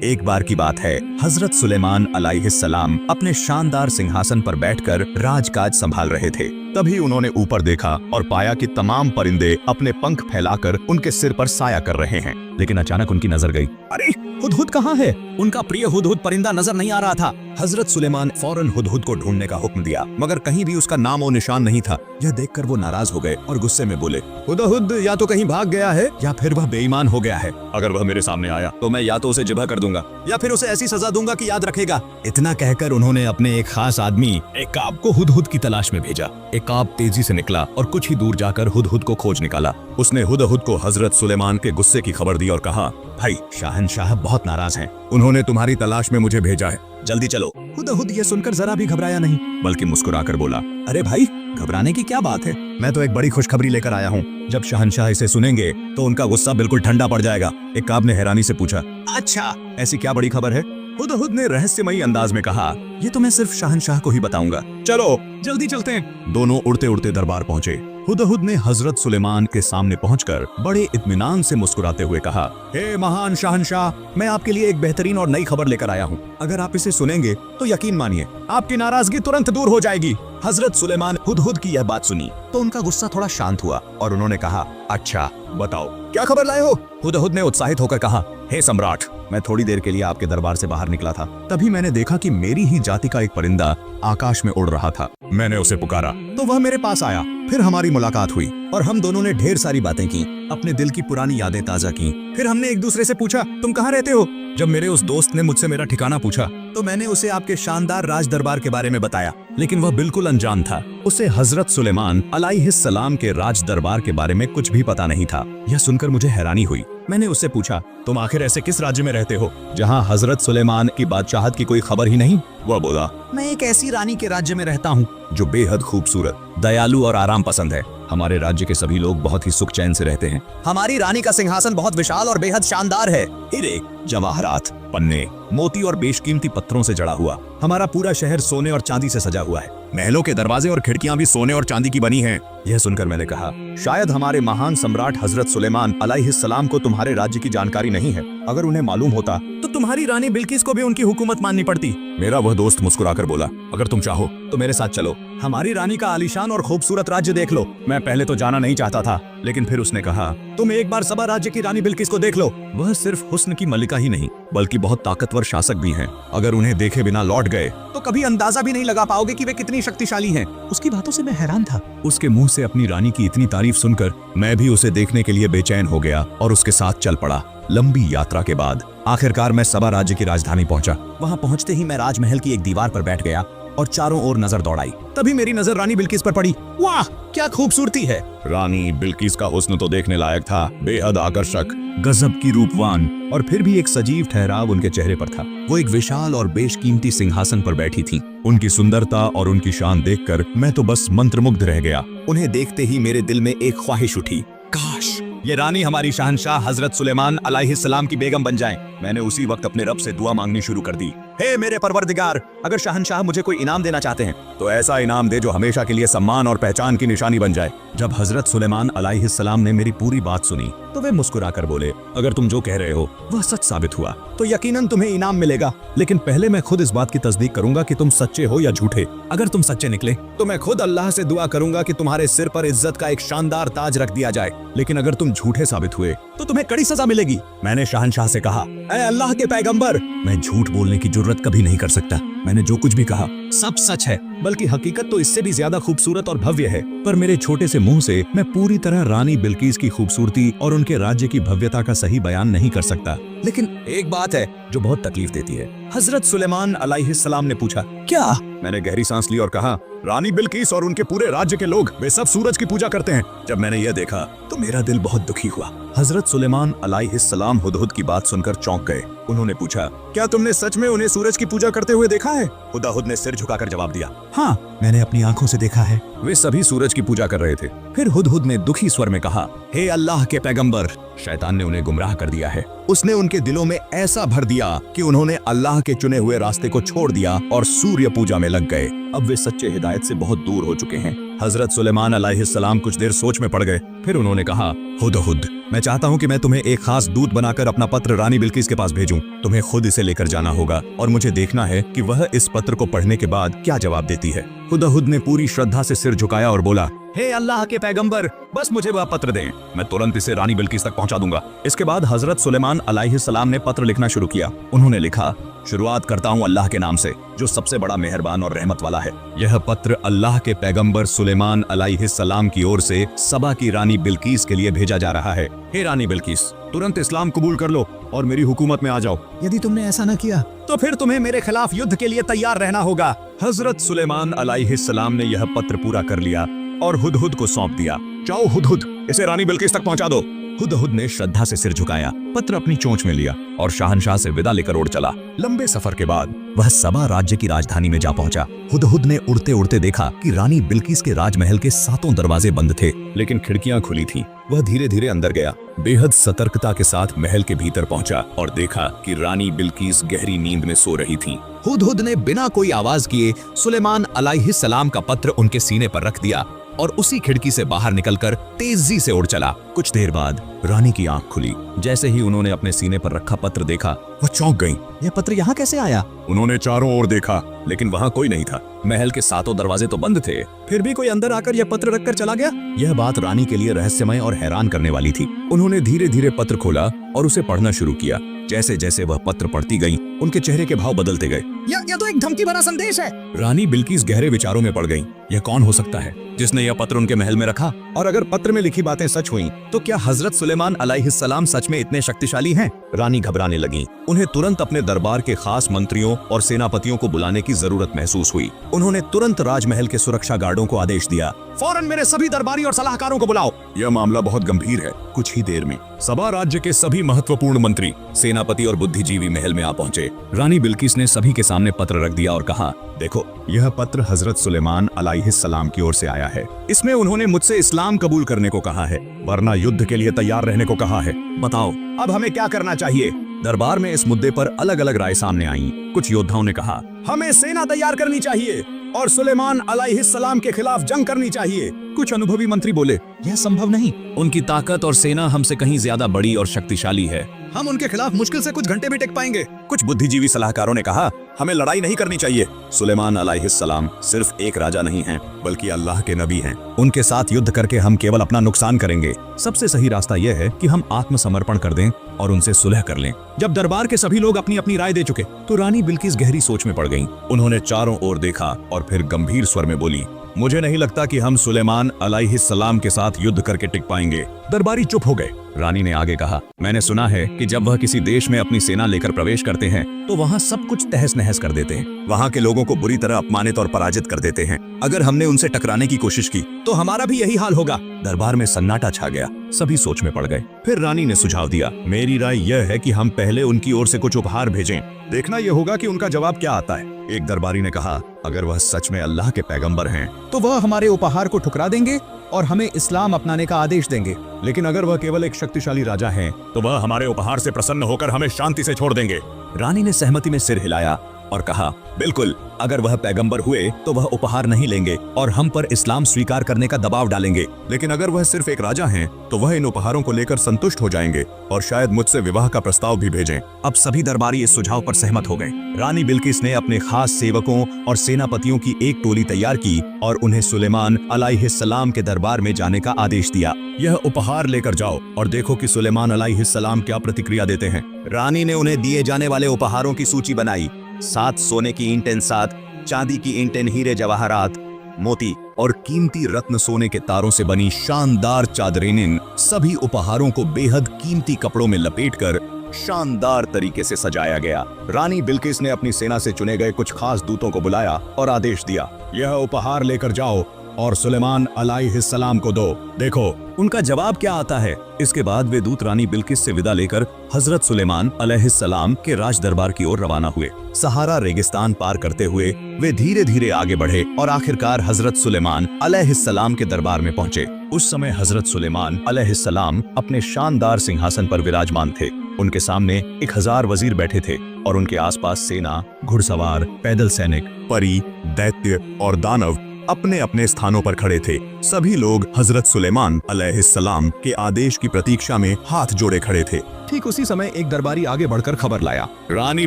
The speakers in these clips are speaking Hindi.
एक बार की बात है, हजरत सुलेमान अलैहिस्सलाम अपने शानदार सिंहासन पर बैठकर राजकाज संभाल रहे थे। तभी उन्होंने ऊपर देखा और पाया कि तमाम परिंदे अपने पंख फैलाकर उनके सिर पर साया कर रहे हैं। लेकिन अचानक उनकी नजर गई। अरे हुदहुद कहाँ है? उनका प्रिय हुदहुद परिंदा नजर नहीं आ रहा था। हजरत सुलेमान फौरन हुदहुद को ढूंढने का हुक्म दिया, मगर कहीं भी उसका नाम और निशान नहीं था। यह देखकर वो नाराज हो गए और गुस्से में बोले, हुदहुद या तो कहीं भाग गया है या फिर वह बेईमान हो गया है। अगर वह मेरे सामने आया तो मैं या तो उसे जिबा कर दूंगा या फिर उसे ऐसी सजा दूंगा कि याद रखेगा। इतना कहकर उन्होंने अपने एक खास आदमी एकाब को हुदहुद की तलाश में भेजा। एकाब तेजी से निकला और कुछ ही दूर जाकर हुदहुद को खोज निकाला। उसने हुदहुद को हजरत सुलेमान के गुस्से की खबर दी और कहा, भाई शाहनशाह बहुत नाराज हैं। उन्होंने तुम्हारी तलाश में मुझे भेजा है, जल्दी चलो। हुदहुद ये सुनकर जरा भी घबराया नहीं, बल्कि मुस्कुराकर बोला, अरे भाई घबराने की क्या बात है, मैं तो एक बड़ी खुशखबरी लेकर आया हूँ। जब शहनशाह इसे सुनेंगे तो उनका गुस्सा बिल्कुल ठंडा पड़ जाएगा। एकाब ने हैरानी से पूछा, अच्छा ऐसी क्या बड़ी खबर है? हुदहुद ने रहस्यमयी अंदाज में कहा, ये तो मैं सिर्फ शहनशाह को ही बताऊंगा। चलो जल्दी चलते हैं। दोनों उड़ते उड़ते दरबार पहुंचे। हुदहुद ने हजरत सुलेमान के सामने पहुंचकर बड़े इत्मीनान से मुस्कुराते हुए कहा, हे महान शहनशाह, मैं आपके लिए एक बेहतरीन और नई खबर लेकर आया हूँ। अगर आप इसे सुनेंगे तो यकीन मानिए आपकी नाराजगी तुरंत दूर हो जाएगी। हजरत सुलेमान हुदहुद की यह बात सुनी तो उनका गुस्सा थोड़ा शांत हुआ और उन्होंने कहा, अच्छा बताओ क्या खबर लाए हो? हुदहुद ने उत्साहित होकर कहा, हे सम्राट, मैं थोड़ी देर के लिए आपके दरबार से बाहर निकला था। तभी मैंने देखा कि मेरी ही जाति का एक परिंदा आकाश में उड़ रहा था। मैंने उसे पुकारा तो वह मेरे पास आया। फिर हमारी मुलाकात हुई और हम दोनों ने ढेर सारी बातें की, अपने दिल की पुरानी यादें ताजा की। फिर हमने एक दूसरे से पूछा, तुम कहाँ रहते हो? जब मेरे उस दोस्त ने मुझसे मेरा ठिकाना पूछा तो मैंने उसे आपके शानदार राज दरबार के बारे में बताया, लेकिन वह बिल्कुल अनजान था। उसे हजरत सुलेमान अलैहिस्सलाम के राज दरबार के बारे में कुछ भी पता नहीं था। यह सुनकर मुझे हैरानी हुई। मैंने उससे पूछा, तुम आखिर ऐसे किस राज्य में रहते हो जहाँ हजरत सुलेमान की बादशाहत की कोई खबर ही नहीं? वह बोला, मैं एक ऐसी रानी के राज्य में रहता हूँ जो बेहद खूबसूरत, दयालु और आराम पसंद है। हमारे राज्य के सभी लोग बहुत ही सुख चैन से रहते हैं। हमारी रानी का सिंहासन बहुत विशाल और बेहद शानदार है। हीरे, जवाहरात, पन्ने, मोती और बेशकीमती पत्थरों से जड़ा हुआ। हमारा पूरा शहर सोने और चांदी से सजा हुआ है। महलों के दरवाजे और खिड़कियां भी सोने और चांदी की बनी हैं। यह सुनकर मैंने कहा, शायद हमारे महान सम्राट हजरत सुलेमान अलैहिस्सलाम को तुम्हारे राज्य की जानकारी नहीं है। अगर उन्हें मालूम होता तो तुम्हारी रानी बिल्किस को भी उनकी हुकूमत माननी पड़ती। मेरा वह दोस्त मुस्कुराकर बोला, अगर तुम चाहो तो मेरे साथ चलो, हमारी रानी का आलीशान और खूबसूरत राज्य देख लो। मैं पहले तो जाना नहीं चाहता था, लेकिन फिर उसने कहा, तुम एक बार सबा राज्य की रानी बिल्किस को देख लो। वह सिर्फ हुस्न की मलिका ही नहीं बल्कि बहुत ताकतवर शासक भी हैं। अगर उन्हें देखे बिना लौट गए तो कभी अंदाजा भी नहीं लगा पाओगे कि वे कितनी शक्तिशाली हैं। उसकी बातों से मैं हैरान था। उसके मुंह से अपनी रानी की इतनी तारीफ सुनकर मैं भी उसे देखने के लिए बेचैन हो गया और उसके साथ चल पड़ा। लंबी यात्रा के बाद आखिरकार मैं सबा राज्य की राजधानी पहुंचा। वहां पहुंचते ही मैं राजमहल की एक दीवार पर बैठ गया और चारों ओर नजर दौड़ाई। तभी मेरी नजर रानी बिल्किस पर पड़ी। वाह क्या खूबसूरती है! रानी बिल्किस का हुस्न तो देखने लायक था, बेहद आकर्षक, गजब की रूपवान, और फिर भी एक सजीव ठहराव उनके चेहरे पर था। वो एक विशाल और बेशकीमती सिंहासन पर बैठी थी। उनकी सुंदरता और उनकी शान देखकर मैं तो बस मंत्रमुग्ध रह गया। उन्हें देखते ही मेरे दिल में एक ख्वाहिश उठी, काश ये रानी हमारी शहनशाह हजरत सुलेमान अलैहिस्सलाम की बेगम बन जाएं। मैंने उसी वक्त अपने रब से दुआ मांगनी शुरू कर दी, हे मेरे परवरदिगार, अगर शहनशाह मुझे कोई इनाम देना चाहते हैं तो ऐसा इनाम दे जो हमेशा के लिए सम्मान और पहचान की निशानी बन जाए। जब हजरत सुलेमान अलैहिस्सलाम ने मेरी पूरी बात सुनी तो वे मुस्कुराकर बोले, अगर तुम जो कह रहे हो वह सच साबित हुआ तो यकीनन तुम्हें इनाम मिलेगा, लेकिन पहले मैं खुद इस बात की तस्दीक करूंगा कि तुम सच्चे हो या झूठे। अगर तुम सच्चे निकले तो मैं खुद अल्लाह से दुआ करूंगा कि तुम्हारे सिर पर इज्जत का एक शानदार ताज रख दिया जाए, लेकिन अगर तुम झूठे साबित हुए तो तुम्हें कड़ी सजा मिलेगी। मैंने शहनशाह से कहा, ऐ अल्लाह के पैगंबर, मैं झूठ बोलने की जुर्रत कभी नहीं कर सकता। मैंने जो कुछ भी कहा सब सच है, बल्कि हकीकत तो इससे भी ज्यादा खूबसूरत और भव्य है। पर मेरे छोटे से मुंह से मैं पूरी तरह रानी बिल्किस की खूबसूरती और उनके राज्य की भव्यता का सही बयान नहीं कर सकता। लेकिन एक बात है जो बहुत तकलीफ देती है। हजरत सुलेमान अलैहिस्सलाम ने पूछा, क्या? मैंने गहरी सांस ली और कहा, रानी बिल्किस और उनके पूरे राज्य के लोग वे सब सूरज की पूजा करते हैं। जब मैंने यह देखा तो मेरा दिल बहुत दुखी हुआ। हजरत सुलेमान अलैहिस्सलाम हुदहुद की बात सुनकर चौंक गए। उन्होंने पूछा, क्या तुमने सच में उन्हें सूरज की पूजा करते हुए देखा है? हुदहुद ने सिर झुकाकर जवाब दिया, हाँ मैंने अपनी आंखों से देखा है। वे सभी सूरज की पूजा कर रहे थे। फिर हुदहुद ने दुखी स्वर में कहा, हे अल्लाह के पैगंबर, शैतान ने उन्हें गुमराह कर दिया है। उसने उनके दिलों में ऐसा भर दिया कि उन्होंने अल्लाह के चुने हुए रास्ते को छोड़ दिया और सूर्य पूजा में लग गए। अब वे सच्चे हिदायत से बहुत दूर हो चुके हैं। हजरत सुलेमान अलैहिस्सलाम कुछ देर सोच में पड़ गए फिर उन्होंने कहा, हुदहुद, मैं चाहता हूँ कि मैं तुम्हें एक खास दूत बनाकर अपना पत्र रानी बिल्किस के पास भेजूं। तुम्हें खुद इसे लेकर जाना होगा और मुझे देखना है कि वह इस पत्र को पढ़ने के बाद क्या जवाब देती है। हुदहुद ने पूरी श्रद्धा से सिर झुकाया और बोला, हे अल्लाह के पैगंबर, बस मुझे वह पत्र दें, मैं तुरंत इसे रानी बिल्किस तक पहुंचा दूंगा। इसके बाद हजरत सुलेमान अलैहिस्सलाम ने पत्र लिखना शुरू किया। उन्होंने लिखा, शुरुआत करता हूँ अल्लाह के नाम से जो सबसे बड़ा मेहरबान और रहमत वाला है। यह पत्र अल्लाह के पैगंबर सुलेमान अलैहिस्सलाम की ओर से सबा की रानी बिल्किस के लिए भेजा जा रहा है। हे रानी बिल्किस, तुरंत इस्लाम कबूल कर लो और मेरी हुकूमत में आ जाओ। यदि तुमने ऐसा न किया तो फिर तुम्हें मेरे खिलाफ युद्ध के लिए तैयार रहना होगा। हजरत सुलेमान अलैहिस्सलाम ने यह पत्र पूरा कर लिया और हुदहुद को सौंप दिया। जाओ हुदहुद, इसे रानी बिल्किस तक पहुंचा दो। हुदहुद ने श्रद्धा से सिर झुकाया, पत्र अपनी चोंच में लिया और शाहनशाह से विदा लेकर उड़ चला। लंबे सफर के बाद वह सबा राज्य की राजधानी में जा पहुंचा। हुदहुद ने उड़ते उड़ते देखा कि रानी बिल्किस के राजमहल के 7 दरवाजे बंद थे, लेकिन खिड़कियां खुली थीं। वह धीरे धीरे अंदर गया, बेहद सतर्कता के साथ महल के भीतर पहुंचा और देखा कि रानी बिल्किस गहरी नींद में सो रही थीं। हुदहुद ने बिना कोई आवाज किए सुलेमान अलैहिस्सलाम का पत्र उनके सीने पर रख दिया और उसी खिड़की से बाहर निकलकर तेजी से उड़ चला। कुछ देर बाद रानी की आंख खुली। जैसे ही उन्होंने अपने सीने पर रखा पत्र देखा, वह चौंक गईं। यह पत्र यहाँ कैसे आया? उन्होंने चारों ओर देखा, लेकिन वहाँ कोई नहीं था। महल के 7 दरवाजे तो बंद थे, फिर भी कोई अंदर आकर यह पत्र रखकर चला गया। यह बात रानी के लिए रहस्यमय और हैरान करने वाली थी। उन्होंने धीरे धीरे पत्र खोला और उसे पढ़ना शुरू किया। जैसे जैसे वह पत्र पढ़ती गईं, उनके चेहरे के भाव बदलते गए। यह तो एक धमकी भरा संदेश है। रानी बिल्किस गहरे विचारों में पड़ गईं। यह कौन हो सकता है जिसने यह पत्र उनके महल में रखा? और अगर पत्र में लिखी बातें सच हुई तो क्या हजरत सुलेमान अलैहिस्सलाम सच में इतने शक्तिशाली हैं? रानी घबराने लगी। उन्हें तुरंत अपने दरबार के खास मंत्रियों और सेनापतियों को बुलाने की जरूरत महसूस हुई। उन्होंने तुरंत राजमहल के सुरक्षा गार्डों को आदेश दिया, फौरन मेरे सभी दरबारी और सलाहकारों को बुलाओ, यह मामला बहुत गंभीर है। कुछ ही देर में सबा राज्य के सभी महत्वपूर्ण मंत्री, सेनापति और बुद्धिजीवी महल में आ पहुंचे। रानी बिल्किस ने सभी के सामने पत्र रख दिया और कहा, देखो, यह पत्र हजरत सुलेमान अलैहिस्सलाम की ओर से आया है। इसमें उन्होंने मुझसे इस्लाम कबूल करने को कहा है, वरना युद्ध के लिए तैयार रहने को कहा है। बताओ अब हमें क्या करना चाहिए? दरबार में इस मुद्दे पर अलग अलग राय सामने आई। कुछ योद्धाओं ने कहा, हमें सेना तैयार करनी चाहिए और सुलेमान अलैहिस्सलाम के खिलाफ जंग करनी चाहिए। कुछ अनुभवी मंत्री बोले, यह संभव नहीं, उनकी ताकत और सेना हमसे कहीं ज्यादा बड़ी और शक्तिशाली है, हम उनके खिलाफ मुश्किल से कुछ घंटे भी टिक पाएंगे। कुछ बुद्धिजीवी सलाहकारों ने कहा, हमें लड़ाई नहीं करनी चाहिए। सुलेमान अलैहिस्सलाम सिर्फ एक राजा नहीं हैं, बल्कि अल्लाह के नबी हैं। उनके साथ युद्ध करके हम केवल अपना नुकसान करेंगे। सबसे सही रास्ता यह है कि हम आत्मसमर्पण कर दें और उनसे सुलह कर लें। जब दरबार के सभी लोग अपनी अपनी राय दे चुके तो रानी बिल्किस गहरी सोच में पड़ गईं। उन्होंने चारों ओर देखा और फिर गंभीर स्वर में बोली, मुझे नहीं लगता कि हम सुलेमान अलैहिस्सलाम के साथ युद्ध करके टिक पाएंगे। दरबारी चुप हो गए। रानी ने आगे कहा, मैंने सुना है कि जब वह किसी देश में अपनी सेना लेकर प्रवेश करते हैं तो वहाँ सब कुछ तहस नहस कर देते हैं। वहाँ के लोगों को बुरी तरह अपमानित और पराजित कर देते हैं। अगर हमने उनसे टकराने की कोशिश की तो हमारा भी यही हाल होगा। दरबार में सन्नाटा छा गया। सभी सोच में पड़ गए। फिर रानी ने सुझाव दिया, मेरी राय यह है कि हम पहले उनकी ओर से कुछ उपहार भेजें। देखना यह होगा कि उनका जवाब क्या आता है। एक दरबारी ने कहा, अगर वह सच में अल्लाह के पैगंबर हैं तो वह हमारे उपहार को ठुकरा देंगे और हमें इस्लाम अपनाने का आदेश देंगे। लेकिन अगर वह केवल एक शक्तिशाली राजा हैं तो वह हमारे उपहार से प्रसन्न होकर हमें शांति से छोड़ देंगे। रानी ने सहमति में सिर हिलाया और कहा, बिल्कुल, अगर वह पैगंबर हुए तो वह उपहार नहीं लेंगे और हम पर इस्लाम स्वीकार करने का दबाव डालेंगे। लेकिन अगर वह सिर्फ एक राजा हैं तो वह इन उपहारों को लेकर संतुष्ट हो जाएंगे और शायद मुझसे विवाह का प्रस्ताव भी भेजें। अब सभी दरबारी इस सुझाव पर सहमत हो गए। रानी बिल्किस ने अपने खास सेवकों और सेनापतियों की एक टोली तैयार की और उन्हें सुलेमान अलैहिस्सलाम के दरबार में जाने का आदेश दिया। यह उपहार लेकर जाओ और देखो कि सुलेमान अलैहिस्सलाम क्या प्रतिक्रिया देते हैं। रानी ने उन्हें दिए जाने वाले उपहारों की सूची बनाई। 7 सोने की ईंटें, 7 चांदी की ईंटें, हीरे जवाहरात, मोती और कीमती रत्न सोने के तारों से बनी शानदार चादरें। सभी उपहारों को बेहद कीमती कपड़ों में लपेटकर शानदार तरीके से सजाया गया। रानी बिल्किस ने अपनी सेना से चुने गए कुछ खास दूतों को बुलाया और आदेश दिया, यह उपहार लेकर जाओ और सुलेमान अलैहिस्सलाम को दो, देखो उनका जवाब क्या आता है। इसके बाद वे दूत रानी बिल्किस से विदा लेकर हजरत सुलेमान अलैहिस्सलाम के राज दरबार की ओर रवाना हुए। सहारा रेगिस्तान पार करते हुए वे धीरे धीरे आगे बढ़े और आखिरकार हजरत सुलेमान अलैहिस्सलाम के दरबार में पहुंचे। उस समय हजरत सुलेमान अलैहिस्सलाम अपने शानदार सिंहासन पर विराजमान थे। उनके सामने 1000 वजीर बैठे थे और उनके आसपास सेना, घुड़सवार, पैदल सैनिक, परी, दैत्य और दानव अपने अपने स्थानों पर खड़े थे। सभी लोग हजरत सुलेमान अलैहिस्सलाम के आदेश की प्रतीक्षा में हाथ जोड़े खड़े थे। ठीक उसी समय एक दरबारी आगे बढ़कर खबर लाया, रानी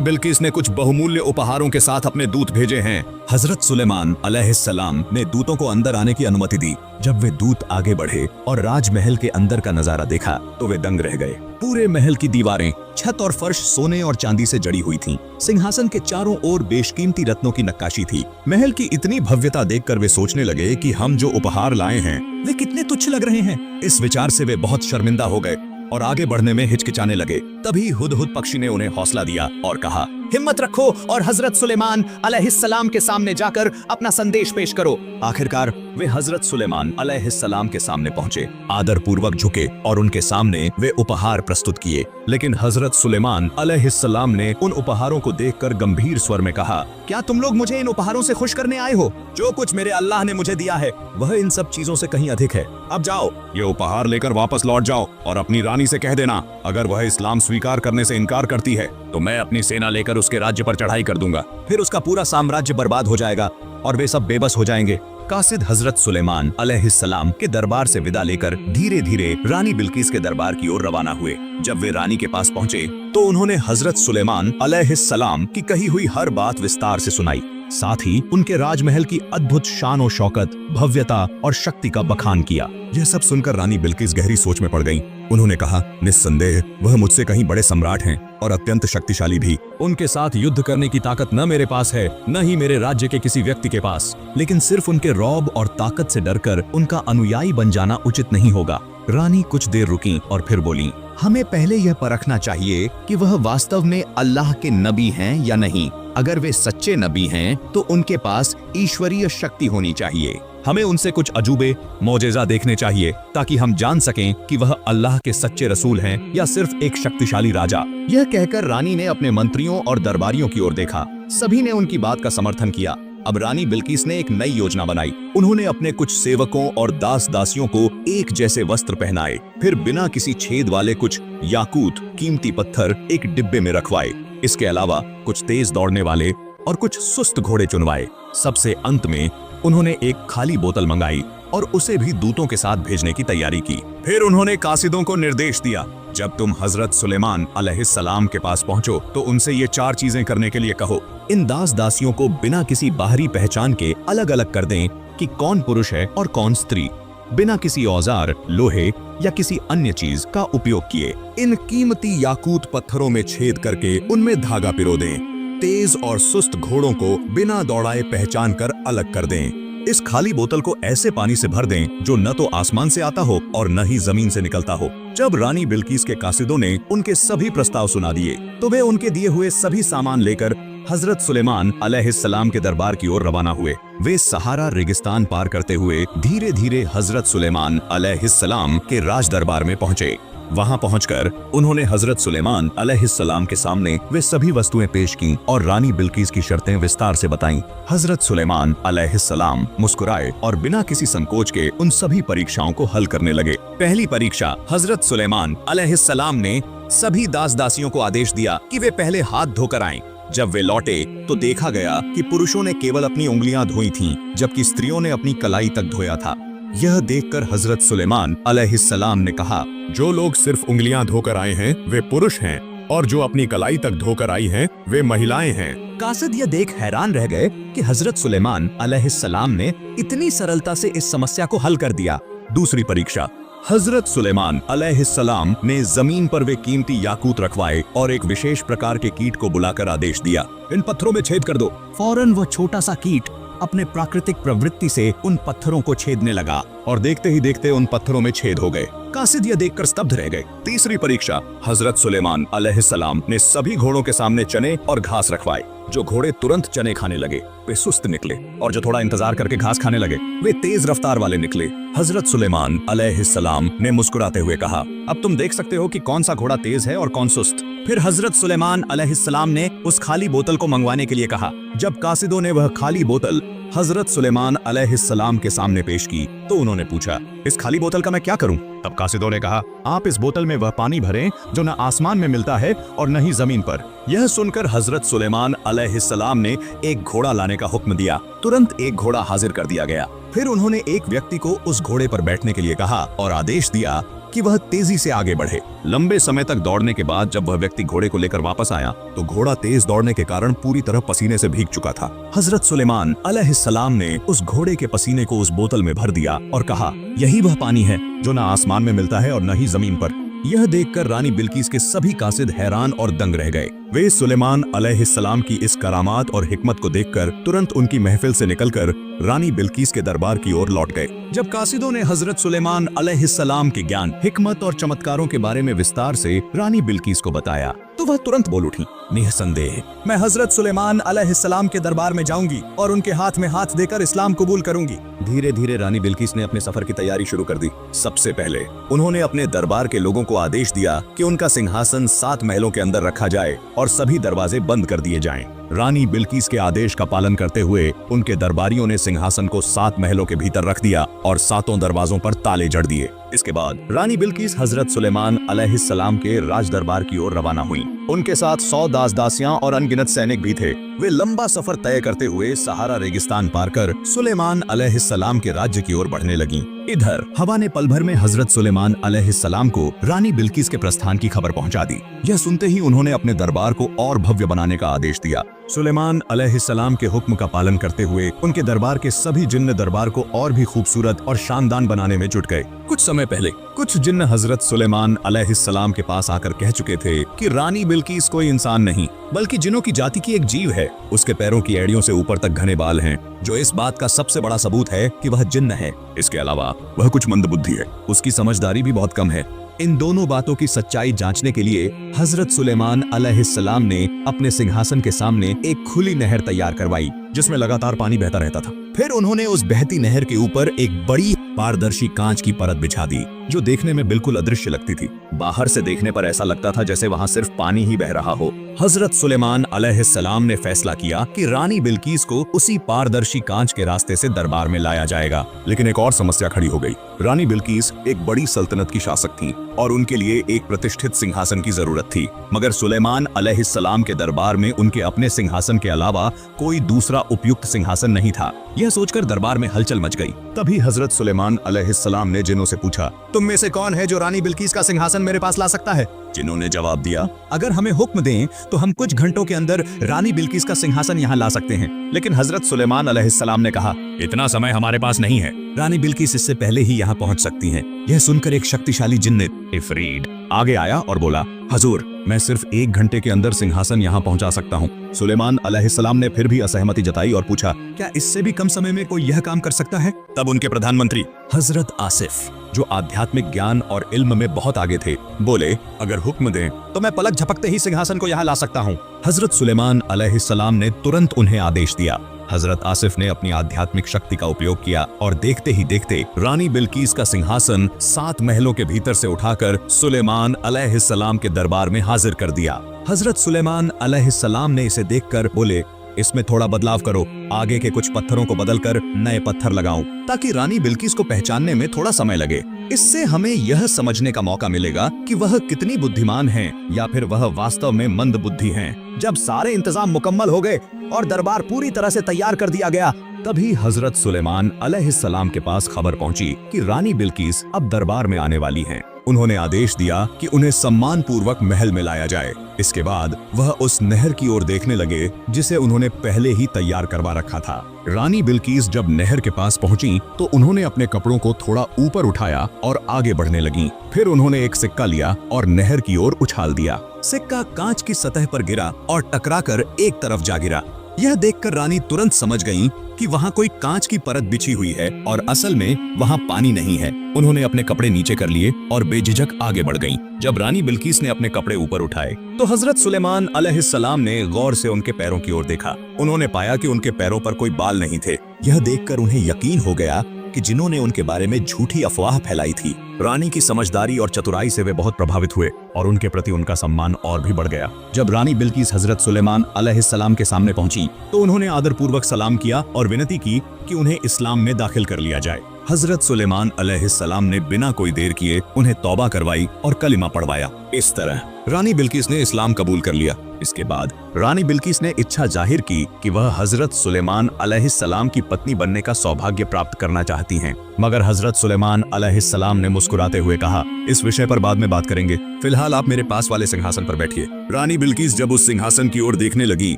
बिल्किस ने कुछ बहुमूल्य उपहारों के साथ अपने दूत भेजे हैं। हजरत सुलेमान अलैहिस्सलाम ने दूतों को अंदर आने की अनुमति दी। जब वे दूत आगे बढ़े और राजमहल के अंदर का नजारा देखा तो वे दंग रह गए। पूरे महल की दीवारें, छत और फर्श सोने और चांदी से जड़ी हुई थीं। सिंहासन के चारों ओर बेशकीमती रत्नों की नक्काशी थी। महल की इतनी भव्यता देखकर वे सोचने लगे कि हम जो उपहार लाए हैं वे कितने तुच्छ लग रहे हैं। इस विचार से वे बहुत शर्मिंदा हो गए और आगे बढ़ने में हिचकिचाने लगे। तभी हुदहुद पक्षी ने उन्हें हौसला दिया और कहा, हिम्मत रखो और हजरत सुलेमान अलैहिस्सलाम के सामने जाकर अपना संदेश पेश करो। आखिरकार वे हजरत सुलेमान अलैहिस्सलाम के सामने पहुंचे, आदर पूर्वक झुके और उनके सामने वे उपहार प्रस्तुत किए। लेकिन हजरत सुलेमान अलैहिस्सलाम ने उन उपहारों को देखकर गंभीर स्वर में कहा, क्या तुम लोग मुझे इन उपहारों से खुश करने आए हो? जो कुछ मेरे अल्लाह ने मुझे दिया है वह इन सब चीजों से कहीं अधिक है। अब जाओ, ये उपहार लेकर वापस लौट जाओ और अपनी रानी से कह देना, अगर वह इस्लाम स्वीकार करने से इनकार करती है तो मैं अपनी सेना लेकर उसके राज्य पर चढ़ाई कर दूंगा। फिर उसका पूरा साम्राज्य बर्बाद हो जाएगा और वे सब बेबस हो जाएंगे। कासिद हजरत सुलेमान अलैहिस्सलाम के दरबार से विदा लेकर धीरे धीरे रानी बिल्किस के दरबार की ओर रवाना हुए। जब वे रानी के पास पहुंचे तो उन्होंने हजरत सुलेमान अलैहिस्सलाम की कही हुई हर बात विस्तार से सुनाई। साथ ही उनके राजमहल की अद्भुत शान और शौकत, भव्यता और शक्ति का बखान किया। यह सब सुनकर रानी बिल्किस गहरी सोच में पड़ गईं। उन्होंने कहा, निस्संदेह वह मुझसे कहीं बड़े सम्राट हैं और अत्यंत शक्तिशाली भी। उनके साथ युद्ध करने की ताकत न मेरे पास है, न ही मेरे राज्य के किसी व्यक्ति के पास। लेकिन सिर्फ उनके रौब और ताकत से डरकर उनका अनुयायी बन जाना उचित नहीं होगा। रानी कुछ देर रुकी और फिर बोली, हमें पहले यह परखना चाहिए कि वह वास्तव में अल्लाह के नबी हैं या नहीं। अगर वे सच्चे नबी हैं तो उनके पास ईश्वरीय शक्ति होनी चाहिए। हमें उनसे कुछ अजूबे, मौजेजा देखने चाहिए ताकि हम जान सकें कि वह अल्लाह के सच्चे रसूल हैं या सिर्फ एक शक्तिशाली राजा। यह कहकर रानी ने अपने मंत्रियों और दरबारियों की ओर देखा। सभी ने उनकी बात का समर्थन किया। अब रानी बिल्किस ने एक नई योजना बनाई। उन्होंने अपने कुछ सेवकों और दास दासियों को एक जैसे वस्त्र पहनाए, फिर बिना किसी छेद वाले कुछ याकूत कीमती पत्थर एक डिब्बे में रखवाए। इसके अलावा कुछ तेज दौड़ने वाले और कुछ सुस्त घोड़े चुनवाए। सबसे अंत में उन्होंने एक खाली बोतल मंगाई और उसे भी दूतों के साथ भेजने की तैयारी की। फिर उन्होंने कासिदों को निर्देश दिया, जब तुम हजरत सुलेमान अलैहिस्सलाम के पास पहुंचो तो उनसे ये 4 चीजें करने के लिए कहो। इन दास दासियों को बिना किसी बाहरी पहचान के अलग अलग कर दें कि कौन पुरुष है और कौन स्त्री। बिना किसी औजार, लोहे या किसी अन्य चीज का उपयोग किए इन कीमती याकूत पत्थरों में छेद करके उनमें धागा पिरो दें। तेज और सुस्त घोड़ों को बिना दौड़ाए पहचान कर अलग कर दें। इस खाली बोतल को ऐसे पानी से भर दें जो न तो आसमान से आता हो और न ही जमीन से निकलता हो। जब रानी बिल्किस के कासिदों ने उनके सभी प्रस्ताव सुना दिए तो वे उनके दिए हुए सभी सामान लेकर हजरत सुलेमान अलैहिस्सलाम के दरबार की ओर रवाना हुए। वे सहारा रेगिस्तान पार करते हुए धीरे धीरे हजरत सुलेमान अलैहिस्सलाम के राज दरबार में पहुंचे। वहां पहुंचकर उन्होंने हजरत सुलेमान अलैहिस्सलाम के सामने वे सभी वस्तुएं पेश की और रानी बिल्किस की शर्तें विस्तार से बताईं। हजरत सुलेमान अलैहिस्सलाम मुस्कुराए और बिना किसी संकोच के उन सभी परीक्षाओं को हल करने लगे। पहली परीक्षा, हजरत सुलेमान अलैहिस्सलाम ने सभी दास दासियों को आदेश दिया कि वे पहले हाथ धोकर आएं। जब वे लौटे तो देखा गया कि पुरुषों ने केवल अपनी उंगलियां धोई थीं, जबकि स्त्रियों ने अपनी कलाई तक धोया था। यह देखकर हजरत सुलेमान अलैहिस्सलाम ने कहा, जो लोग सिर्फ उंगलियां धोकर आए हैं वे पुरुष हैं और जो अपनी कलाई तक धोकर आई हैं वे महिलाएं हैं। कासिद यह देख हैरान रह गए कि हजरत सुलेमान अलैहिस्सलाम ने इतनी सरलता से इस समस्या को हल कर दिया। दूसरी परीक्षा, हजरत सुलेमान अलैहिस्सलाम ने जमीन पर वे कीमती याकूत रखवाए और एक विशेष प्रकार के कीट को बुलाकर आदेश दिया, इन पत्थरों में छेद कर दो। फौरन वो छोटा सा कीट अपने प्राकृतिक प्रवृत्ति से उन पत्थरों को छेदने लगा और देखते ही देखते उन पत्थरों में छेद हो गए। कासिद यह देखकर स्तब्ध रह गए। तीसरी परीक्षा, हजरत सुलेमान अलैहिस्सलाम ने सभी घोड़ों के सामने चने और घास रखवाए। जो घोड़े तुरंत चने खाने लगे वे सुस्त निकले और जो थोड़ा इंतजार करके घास खाने लगे वे तेज रफ्तार वाले निकले। हजरत सुलेमान अलैहिस्सलाम ने मुस्कुराते हुए कहा, अब तुम देख सकते हो कि कौन सा घोड़ा तेज है और कौन सुस्त। फिर हजरत सुलेमान अलैहिस्सलाम ने उस खाली बोतल को मंगवाने के लिए कहा। जब कासिदों ने वह खाली बोतल हजरत सुलेमान अलैहिस्सलाम के सामने पेश की तो उन्होंने पूछा, इस खाली बोतल का मैं क्या करूं? तब कासिदों ने कहा, आप इस बोतल में वह पानी भरें जो न आसमान में मिलता है और न ही जमीन पर। यह सुनकर हजरत सुलेमान अलैहिस्सलाम ने एक घोड़ा लाने का हुक्म दिया। तुरंत एक घोड़ा हाजिर कर दिया गया। फिर उन्होंने एक व्यक्ति को उस घोड़े पर बैठने के लिए कहा और आदेश दिया कि वह तेजी से आगे बढ़े। लंबे समय तक दौड़ने के बाद जब वह व्यक्ति घोड़े को लेकर वापस आया तो घोड़ा तेज दौड़ने के कारण पूरी तरह पसीने से भीग चुका था। हजरत सुलेमान अलैहिस्सलाम ने उस घोड़े के पसीने को उस बोतल में भर दिया और कहा, यही वह पानी है जो न आसमान में मिलता है और न ही जमीन पर। यह देखकर रानी बिल्किस के सभी कासिद हैरान और दंग रह गए। वे सुलेमान अलैहिस्सलाम की इस करामात और हिकमत को देखकर तुरंत उनकी महफिल से निकलकर रानी बिल्किस के दरबार की ओर लौट गए। जब कासिदों ने हजरत सुलेमान अलैहिस्सलाम के ज्ञान, हिकमत और चमत्कारों के बारे में विस्तार से रानी बिल्किस को बताया तो वह तुरंत बोल उठी, निःसंदेह मैं हजरत सुलेमान अलैहिस्सलाम के दरबार में जाऊंगी और उनके हाथ में हाथ देकर इस्लाम कबूल करूंगी। धीरे धीरे रानी बिल्किस ने अपने सफर की तैयारी शुरू कर दी। सबसे पहले उन्होंने अपने दरबार के लोगों को आदेश दिया कि उनका सिंहासन 7 महलों के अंदर रखा जाए और सभी दरवाजे बंद कर दिए जाएं। रानी बिल्किस के आदेश का पालन करते हुए उनके दरबारियों ने सिंहासन को 7 महलों के भीतर रख दिया और 7 दरवाजों पर ताले जड़ दिए। इसके बाद रानी बिल्किस हजरत सुलेमान अलैहिस्सलाम के राज दरबार की ओर रवाना हुई। उनके साथ 100 दास दासियां और अनगिनत सैनिक भी थे। वे लंबा सफर तय करते हुए सहारा रेगिस्तान पार कर सुलेमान अलैहिस्सलाम के राज्य की ओर बढ़ने लगीं। इधर हवा ने पल भर में हजरत सुलेमान अलैहिस्सलाम को रानी बिल्किस के प्रस्थान की खबर पहुंचा दी। यह सुनते ही उन्होंने अपने दरबार को और भव्य बनाने का आदेश दिया। सुलेमान अलैहिस्सलाम के हुक्म का पालन करते हुए उनके दरबार के सभी जिन्न दरबार को और भी खूबसूरत और शानदार बनाने में जुट गए। कुछ समय पहले कुछ जिन्न हजरत सुलेमान अलैहिस्सलाम के पास आकर कह चुके थे कि रानी बिल्किस कोई इंसान नहीं बल्कि जिन्नों की जाति की एक जीव है। उसके पैरों की एड़ियों से ऊपर तक घने बाल हैं, जो इस बात का सबसे बड़ा सबूत है कि वह जिन्न है। इसके अलावा वह कुछ मंदबुद्धि है, उसकी समझदारी भी बहुत कम है। इन दोनों बातों की सच्चाई जांचने के लिए हजरत सुलेमान अलैहिस्सलाम ने अपने सिंहासन के सामने एक खुली नहर तैयार करवाई जिसमें लगातार पानी बहता रहता था। फिर उन्होंने उस बहती नहर के ऊपर एक बड़ी पारदर्शी कांच की परत बिछा दी जो देखने में बिल्कुल अदृश्य लगती थी। बाहर से देखने पर ऐसा लगता था जैसे वहां सिर्फ पानी ही बह रहा हो। हजरत सुलेमान अलैहिस्सलाम ने फैसला किया कि रानी बिल्किस को उसी पारदर्शी कांच के रास्ते से दरबार में लाया जाएगा। लेकिन एक और समस्या खड़ी हो गई। रानी बिल्किस एक बड़ी सल्तनत की शासक थी और उनके लिए एक प्रतिष्ठित सिंहासन की जरूरत थी, मगर सुलेमान अलैहिस्सलाम के दरबार में उनके अपने सिंहासन के अलावा कोई दूसरा उपयुक्त सिंहासन नहीं था। यह सोचकर दरबार में हलचल मच गई। तभी हजरत सुलेमान अलैहिस्सलाम ने जिन्नों से पूछा, तुम में से कौन है जो रानी बिल्किस का सिंहासन मेरे पास ला सकता है? जिन्नों ने जवाब दिया, अगर हमें हुक्म दें तो हम कुछ घंटों के अंदर रानी बिल्किस का सिंहासन यहाँ ला सकते हैं। लेकिन हजरत सुलेमान अलैहिस्सलाम ने कहा, इतना समय हमारे पास नहीं है। रानी बिल्किस इससे पहले ही यहाँ पहुँच सकती हैं। यह सुनकर एक शक्तिशाली जिन्न इफरीत आगे आया और बोला, हजूर, मैं सिर्फ 1 घंटे के अंदर सिंहासन यहाँ पहुँचा सकता हूँ। सुलेमान अलैहिस्सलाम ने फिर भी असहमति जताई और पूछा, क्या इससे भी कम समय में कोई यह काम कर सकता है? तब उनके प्रधानमंत्री हजरत आसिफ, जो आध्यात्मिक ज्ञान और इल्म में बहुत आगे थे, बोले, अगर हुक्म दें तो मैं पलक झपकते ही सिंहासन को यहाँ ला सकता हूँ। हजरत सुलेमान अलैहिस्सलाम ने तुरंत उन्हें आदेश दिया। हजरत आसिफ ने अपनी आध्यात्मिक शक्ति का उपयोग किया और देखते ही देखते रानी बिल्किस का सिंहासन 7 महलों के भीतर से उठाकर सुलेमान अलैहिस्सलाम के दरबार में हाजिर कर दिया। हजरत सुलेमान अलैहिस्सलाम ने इसे देखकर बोले, इसमें थोड़ा बदलाव करो, आगे के कुछ पत्थरों को बदलकर नए पत्थर लगाऊं ताकि रानी बिल्किस को पहचानने में थोड़ा समय लगे। इससे हमें यह समझने का मौका मिलेगा कि वह कितनी बुद्धिमान हैं या फिर वह वास्तव में मंद बुद्धि हैं। जब सारे इंतजाम मुकम्मल हो गए और दरबार पूरी तरह से तैयार कर दिया गया, तभी हजरत सुलेमान अलैहिस्सलाम के पास खबर पहुंची कि रानी बिल्किस अब दरबार में आने वाली हैं। उन्होंने आदेश दिया कि उन्हें सम्मान पूर्वक महल में लाया जाए। इसके बाद वह उस नहर की ओर देखने लगे जिसे उन्होंने पहले ही तैयार करवा रखा था। रानी बिल्किस जब नहर के पास पहुंची तो उन्होंने अपने कपड़ों को थोड़ा ऊपर उठाया और आगे बढ़ने लगी। फिर उन्होंने एक सिक्का लिया और नहर की ओर उछाल दिया। सिक्का कांच की सतह पर गिरा और टकराकर एक तरफ जा गिरा। यह देखकर रानी तुरंत समझ गईं कि वहां कोई कांच की परत बिछी हुई है और असल में वहां पानी नहीं है। उन्होंने अपने कपड़े नीचे कर लिए और बेझिझक आगे बढ़ गईं। जब रानी बिल्किस ने अपने कपड़े ऊपर उठाए तो हजरत सुलेमान अलैहिस्सलाम ने गौर से उनके पैरों की ओर देखा। उन्होंने पाया कि उनके पैरों पर कोई बाल नहीं थे। यह देखकर उन्हें यकीन हो गया कि जिन्होंने उनके बारे में झूठी अफवाह फैलाई थी। रानी की समझदारी और चतुराई से वे बहुत प्रभावित हुए और उनके प्रति उनका सम्मान और भी बढ़ गया। जब रानी बिल्किस हजरत सुलेमान अलैहिस्सलाम के सामने पहुंची तो उन्होंने आदरपूर्वक सलाम किया और विनती की कि उन्हें इस्लाम में दाखिल कर लिया जाए। हजरत सुलेमान अलैहिस्सलाम ने बिना कोई देर किए उन्हें तौबा करवाई और कलिमा पढ़वाया। इस तरह रानी बिल्किस ने इस्लाम कबूल कर लिया। इसके बाद रानी बिल्किस ने इच्छा जाहिर की कि वह हजरत सुलेमान अलैहिस्सलाम की पत्नी बनने का सौभाग्य प्राप्त करना चाहती हैं। मगर हजरत सुलेमान अलैहिस्सलाम ने मुस्कुराते हुए कहा, इस विषय पर बाद में बात करेंगे, फिलहाल आप मेरे पास वाले सिंहासन पर बैठिए। रानी बिल्किस जब उस सिंहासन की ओर देखने लगी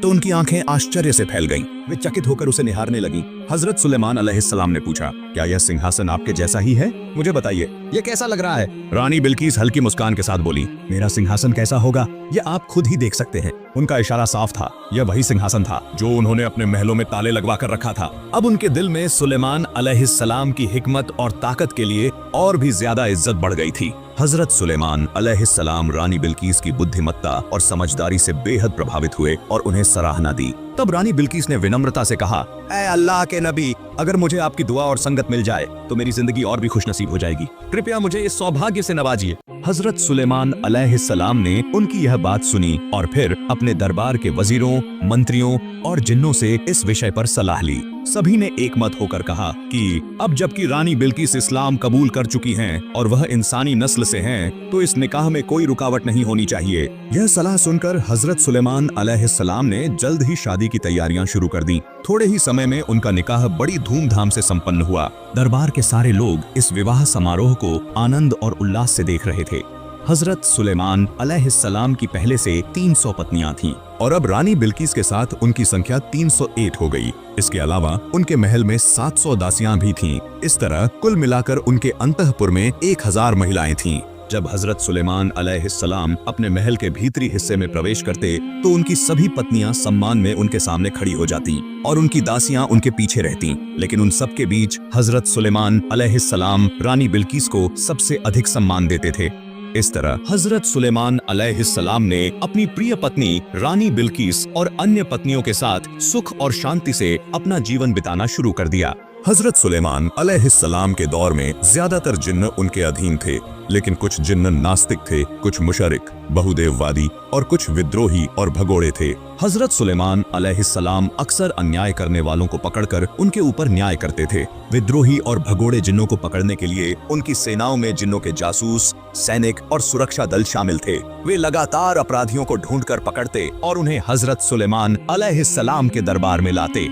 तो उनकी आंखें आश्चर्य से फैल गईं। वे चकित होकर उसे निहारने लगी। हजरत सुलेमान अलैहिस्सलाम ने पूछा, क्या यह सिंहासन आपके जैसा ही है? मुझे बताइए, यह कैसा लग रहा है? रानी बिल्किस हल्की मुस्कान के साथ बोली, मेरा सिंहासन कैसा होगा यह आप खुद ही देख सकते हैं। उनका इशारा साफ था, यह वही सिंहासन था जो उन्होंने अपने महलों में ताले लगवा कर रखा था। अब उनके दिल में सुलेमान अलैहिस्सलाम की हिकमत और ताकत के लिए और भी ज्यादा इज्जत बढ़ गई थी। हजरत सुलेमान अलैहिस्सलाम रानी बिल्किस की बुद्धिमत्ता और समझदारी से बेहद प्रभावित हुए और उन्हें सराहना दी। तब रानी बिल्किस ने विनम्रता से कहा, ऐ अल्लाह के नबी, अगर मुझे आपकी दुआ और संगत मिल जाए तो मेरी जिंदगी और भी खुशनसीब हो जाएगी। कृपया मुझे इस सौभाग्य से नवाजिए। हजरत सुलेमान अलैहिस्सलाम ने उनकी यह बात सुनी और फिर अपने दरबार के वजीरों, मंत्रियों और जिन्नों से इस विषय पर सलाह ली। सभी ने एक मत होकर कहा कि अब जबकि रानी बिल्किस इस्लाम कबूल कर चुकी हैं और वह इंसानी नस्ल से हैं, तो इस निकाह में कोई रुकावट नहीं होनी चाहिए। यह सलाह सुनकर हजरत सुलेमान अलैहिस्सलाम ने जल्द ही शादी की तैयारियां शुरू कर दी। थोड़े ही समय में उनका निकाह बड़ी धूमधाम से संपन्न हुआ। दरबार के सारे लोग इस विवाह समारोह को आनंद और उल्लास से देख रहे थे। हजरत सुलेमान अलैहिस्सलाम की पहले से 300 पत्नियां थीं और अब रानी बिल्किस के साथ उनकी संख्या 301 हो गई। इसके अलावा उनके महल में 700 दासियां भी थीं। इस तरह कुल मिलाकर उनके अंतःपुर में 1000 महिलाएं थीं। जब हजरत सुलेमान अलैहिस्सलाम अपने महल के भीतरी हिस्से में प्रवेश करते तो उनकी सभी पत्नियां सम्मान में उनके सामने खड़ी हो जातीं और उनकी दासियां उनके पीछे रहतीं। लेकिन उन सब के बीच हजरत सुलेमान अलैहिस्सलाम रानी बिल्किस को सबसे अधिक सम्मान देते थे। इस तरह हजरत सुलेमान अलैहिस्सलाम ने अपनी प्रिय पत्नी रानी बिल्किस और अन्य पत्नियों के साथ सुख और शांति से अपना जीवन बिताना शुरू कर दिया। हजरत सुलेमान अलैहिस्सलाम के दौर में ज्यादातर जिन्न उनके अधीन थे, लेकिन कुछ जिन्न नास्तिक थे, कुछ मुशरिक, बहुदेववादी और कुछ विद्रोही और भगोड़े थे। हजरत सुलेमान अलैहिस्सलाम अक्सर अन्याय करने वालों को पकड़कर उनके ऊपर न्याय करते थे। विद्रोही और भगोड़े जिन्नों को पकड़ने के लिए उनकी सेनाओं में जिन्नों के जासूस, सैनिक और सुरक्षा दल शामिल थे। वे लगातार अपराधियों को ढूंढकर पकड़ते और उन्हें हजरत सुलेमान अलैहिस्सलाम के दरबार में लाते।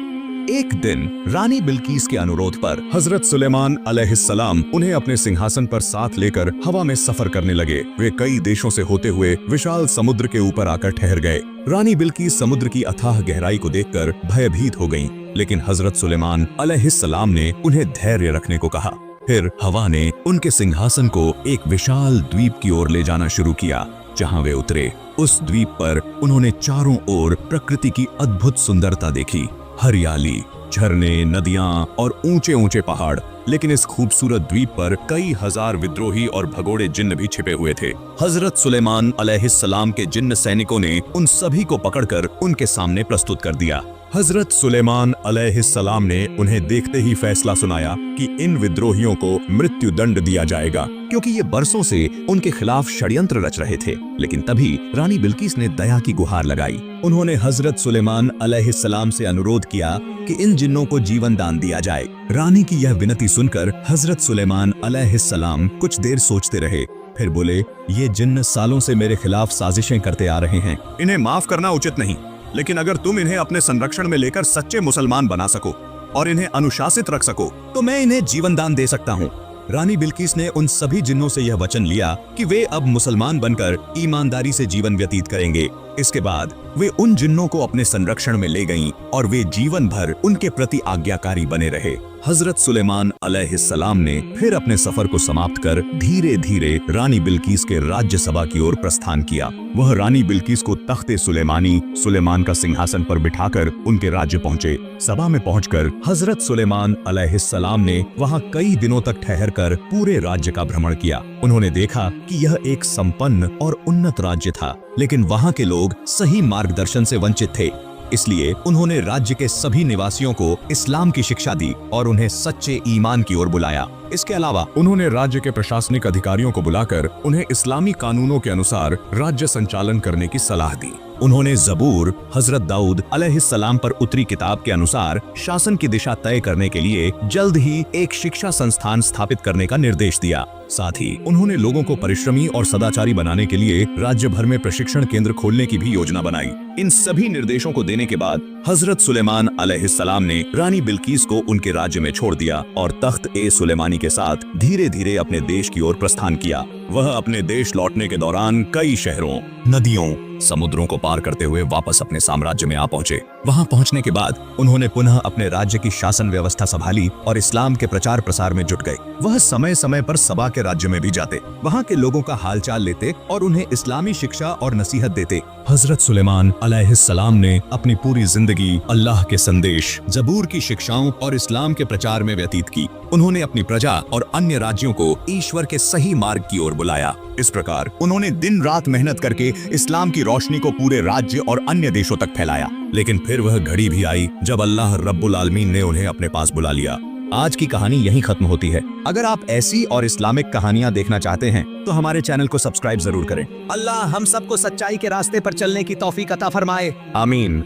एक दिन रानी बिल्किस के अनुरोध पर हजरत सुलेमान अलैहिस्सलाम उन्हें अपने सिंहासन पर साथ लेकर हवा में सफर करने लगे। वे कई देशों से होते हुए विशाल समुद्र के ऊपर आकर ठहर गए। रानी बिल्किस समुद्र की अथाह गहराई को देखकर भयभीत हो गईं, लेकिन हजरत सुलेमान अलैहिस्सलाम ने उन्हें धैर्य रखने को कहा। फिर हवा ने उनके सिंहासन को एक विशाल द्वीप की ओर ले जाना शुरू किया। जहाँ वे उतरे उस द्वीप पर उन्होंने चारों ओर प्रकृति की अद्भुत सुंदरता देखी। हरियाली, झरने, नदियां और ऊंचे ऊंचे पहाड़। लेकिन इस खूबसूरत द्वीप पर कई हजार विद्रोही और भगोड़े जिन्न भी छिपे हुए थे। हजरत सुलेमान अलैहिस्सलाम के जिन्न सैनिकों ने उन सभी को पकड़कर उनके सामने प्रस्तुत कर दिया। हजरत सुलेमान अलैहिस्सलाम ने उन्हें देखते ही फैसला सुनाया कि इन विद्रोहियों को मृत्यु दंड दिया जाएगा, क्योंकि ये बरसों से उनके खिलाफ षड्यंत्र रच रहे थे। लेकिन तभी रानी बिल्किस ने दया की गुहार लगाई। उन्होंने हजरत सुलेमान अलैहिस्सलाम से अनुरोध किया कि इन जिन्नों को जीवन दान दिया जाए। रानी की यह विनती सुनकर हजरत सुलेमान अलैहिस्सलाम कुछ देर सोचते रहे, फिर बोले, ये जिन्न सालों से मेरे खिलाफ साजिशें करते आ रहे हैं, इन्हें माफ करना उचित नहीं। लेकिन अगर तुम इन्हें अपने संरक्षण में लेकर सच्चे मुसलमान बना सको और इन्हें अनुशासित रख सको तो मैं इन्हें जीवन दान दे सकता हूँ। रानी बिल्किस ने उन सभी जिन्नों से यह वचन लिया कि वे अब मुसलमान बनकर ईमानदारी से जीवन व्यतीत करेंगे। इसके बाद वे उन जिन्नों को अपने संरक्षण में ले गईं और वे जीवन भर उनके प्रति आज्ञाकारी बने रहे। हजरत सुलेमान अलैहिस्सलाम ने फिर अपने सफर को समाप्त कर धीरे धीरे रानी बिल्किस के राज्य सभा की ओर प्रस्थान किया। वह रानी बिल्किस को तख्ते सुलेमानी, सुलेमान का सिंहासन पर बिठाकर उनके राज्य पहुंचे। सभा में पहुंचकर हजरत सुलेमान अलैहिस्सलाम ने वहां कई दिनों तक ठहरकर पूरे राज्य का भ्रमण किया। उन्होंने देखा कि यह एक संपन्न और उन्नत राज्य था, लेकिन वहां के लोग सही मार्गदर्शन से वंचित थे। इसलिए उन्होंने राज्य के सभी निवासियों को इस्लाम की शिक्षा दी और उन्हें सच्चे ईमान की ओर बुलाया। इसके अलावा उन्होंने राज्य के प्रशासनिक अधिकारियों को बुलाकर उन्हें इस्लामी कानूनों के अनुसार राज्य संचालन करने की सलाह दी। उन्होंने ज़बूर हजरत दाऊद अलैहिस्सलाम पर उतरी किताब के अनुसार शासन की दिशा तय करने के लिए जल्द ही एक शिक्षा संस्थान स्थापित करने का निर्देश दिया। साथ ही उन्होंने लोगों को परिश्रमी और सदाचारी बनाने के लिए राज्य भर में प्रशिक्षण केंद्र खोलने की भी योजना बनाई। इन सभी निर्देशों को देने के बाद हजरत सुलेमान अलैहिस्सलाम ने रानी बिल्कीस को उनके राज्य में छोड़ दिया और तख्त-ए-सुलेमानी के साथ धीरे धीरे अपने देश की ओर प्रस्थान किया। वह अपने देश लौटने के दौरान कई शहरों, नदियों, समुद्रों को पार करते हुए वापस अपने साम्राज्य में आ पहुंचे। वहां पहुंचने के बाद उन्होंने पुनः अपने राज्य की शासन व्यवस्था संभाली और इस्लाम के प्रचार प्रसार में जुट गए। वह समय समय पर सबा के राज्य में भी जाते, वहां के लोगों का हालचाल लेते और उन्हें इस्लामी शिक्षा और नसीहत देते। हजरत सुलेमान अलैहिस्सलाम ने अपनी पूरी जिंदगी अल्लाह के संदेश, ज़बूर की शिक्षाओं और इस्लाम के प्रचार में व्यतीत की। उन्होंने अपनी प्रजा और अन्य राज्यों को ईश्वर के सही मार्ग की ओर बुलाया। इस प्रकार उन्होंने दिन रात मेहनत करके इस्लाम की रोशनी को पूरे राज्य और अन्य देशों तक फैलाया। लेकिन फिर वह घड़ी भी आई जब अल्लाह रब्बुल आलमीन ने उन्हें अपने पास बुला लिया। आज की कहानी यहीं खत्म होती है। अगर आप ऐसी और इस्लामिक कहानियां देखना चाहते हैं तो हमारे चैनल को सब्सक्राइब जरूर करें। अल्लाह हम सबको सच्चाई के रास्ते पर चलने की तौफीक अता फरमाए। आमीन।